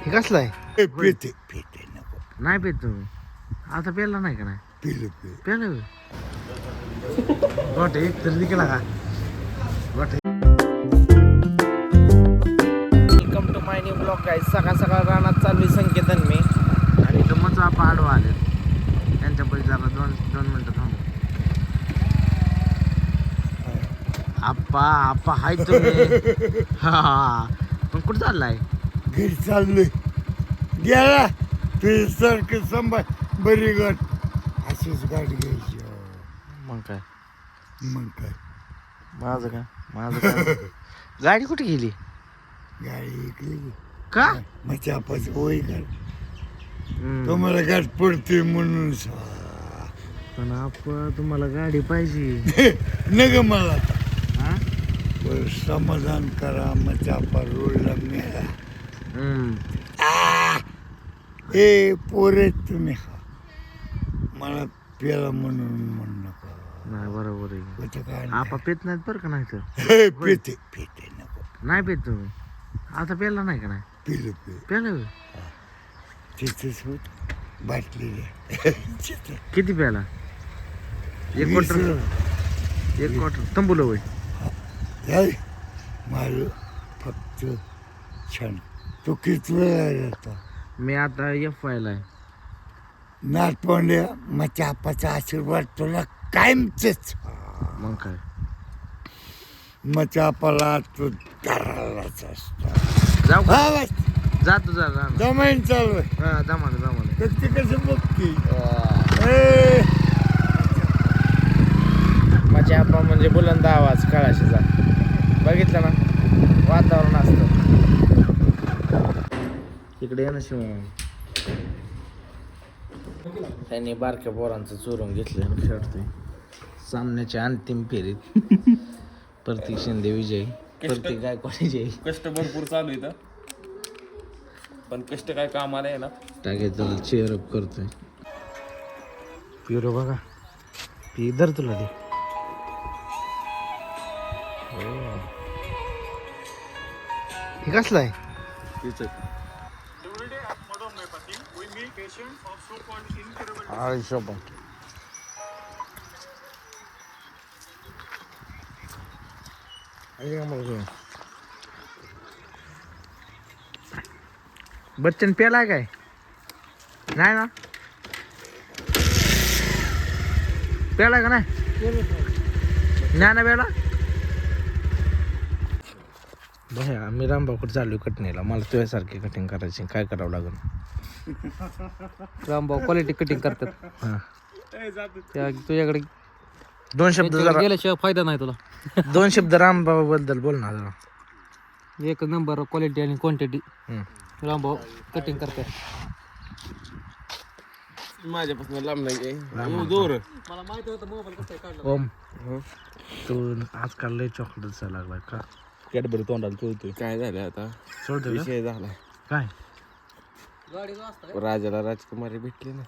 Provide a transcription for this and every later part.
हे कसलं आहे? पेते पेते नको नाही पेत तुम्ही आता पेला नाही का? नाही पिलं पे पेलं गोट एक तरी केला का गोट. Welcome to my new blog guys. सकाळ सकाळ रानात चालू आहे संकेतन मी आणि इथं मग आपण आडवा आले त्यांच्या पैसे जरा दोन मिनटं थांबू. आप्पा आप्पा हाय तुम्ही. हा पण कुठं चाललाय? घरी चाललोय गेला तुझ्या सारखं सांभाळ बरी गाठ अशीच गाठ घ्यायची. मग काय मग काय माझं काय गाडी कुठे गेली? गाडी इकली का? मग चापाची होय गाठ तुम्हाला गाठ पडते म्हणून पण आप्पा तुम्हाला गाडी पाहिजे न ग मला हा? बरं समाधान करा मग चापा रोडला मिळाला. ए पोरे तुम्ही मला प्याला म्हणून म्हणू नका. नाही बरोबर आहे. होतं काय आपा पेत नाहीत बरं का? नाही तर पेते पेते नको नाही पेत तुम्ही आता पेला नाही का? नाही पिलं पे पेलं तिथेच होत बाटली किती प्याला? एक क्वार्टर तंबूला वय माझं फक्त छान. तो किती वेळा राहता मी आता एफ वायला आहे. नाथ पांड्या मग चापाचा आशीर्वाद तुला कायमचेच. मग काय मग चापाला तो धरायलाच असतो. जाऊ का? हा जा तू जा जा जमाईन चालू आहे. हा जमाने तर ते कसं बघते माझ्या आप्पा म्हणजे बुलंद आवाज कळाशीचा बघितलं ना वातावरण असतं इकडे ना शिव. त्यांनी बारक्या पोरांचं चोरून घेतलं आणि खेळतोय सामन्याच्या अंतिम फेरीत. प्रतीक शिंदे विजय, प्रतीक गायकवाड विजय. कष्ट भरपूर चालू आहे पण कष्ट काय कामाला आहे ना. टाकायचं चेअर अप करतोय. पिरो बघा पी धर तुला ते. हे कसलं आहे? बच्चन प्यालाय काय? नाही ना प्यालाय का? नाही ना प्याला. बघा आम्ही रामभाऊकडे चालू कटणीला. मला तुझ्यासारखी कटिंग करायची. काय करावं लागेल? रामभाऊ क्वालिटी कटिंग करतात. हां तुझ्याकडे दोन शब्द जरा गेल्याशिवाय फायदा नाही तुला. दोन शब्द रामभाऊ बद्दल बोल ना जरा. एक नंबर क्वालिटी आणि क्वांटिटी. रामभाऊ कटिंग करतात. माझ्यापासून लांब नाही दूर. मला माहिती होतं मोबाईल कसं काढला. ओम तू आजकाल लय चॉकलेटचा लागला का? कॅडबरी तोंडाला चोळतोय. काय झालं आता सोडतो का? विषय झाला. काय राजाला राजकुमारी भेटली ना.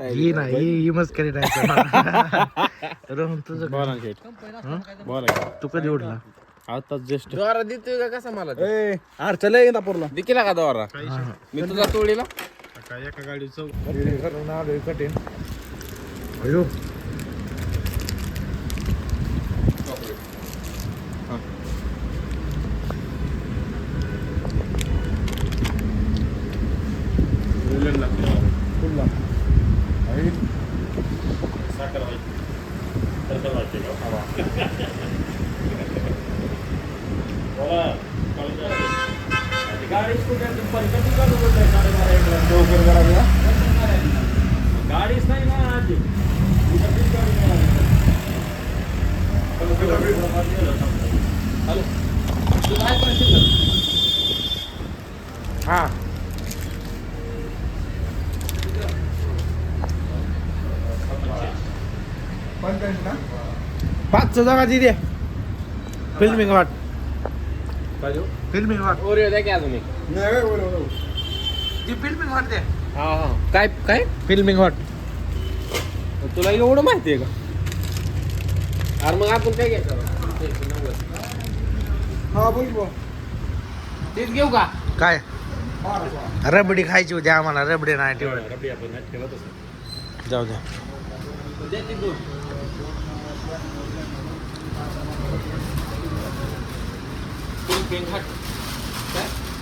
ही ना ही मस्करी नाही. रोहन तुझं बोला तू कधी उठला? आता जस्ट दोरा देतोय का कसा मला? अरे चल इंदापूरला दिकीला का दोरा? मी तुझा तोडीला एका गाडी कठीण अयो गाडीच नाही ना आज. हा पाचचं जागा ती दे. फिल्मिंग वाट फिल्मिंग वाट ओरिओ द्या की अजून एक. ती फिल्मिंग वाट दे. हा हा काय काय फिल्मिंग वाट तुला एवढं माहिती आहे का? अरे मग आपण काय घ्यायचं? हा बोल तेच घेऊ का काय रबडी खायची होती आम्हाला, रबडी नाही ठेवत. जाऊ द्या.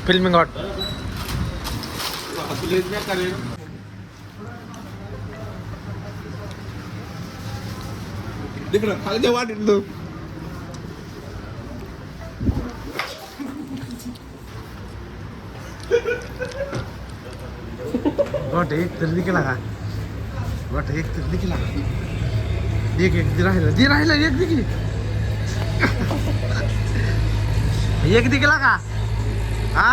Filming hot. खाली वाटेल तू वाट एक तर दिला का, वाट एक तर दिला का, एक राहिला एक दिली, एक दिला का. हा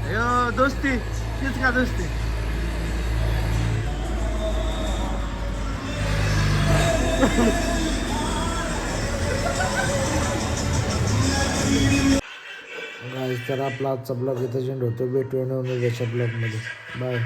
अयो दोस्ती तीच का दोस्ती. तर आपला आजचा ब्लॉग इथं जेंड होतो. भेटूया नवीन उद्याच्या ब्लॉगमध्ये. बाय.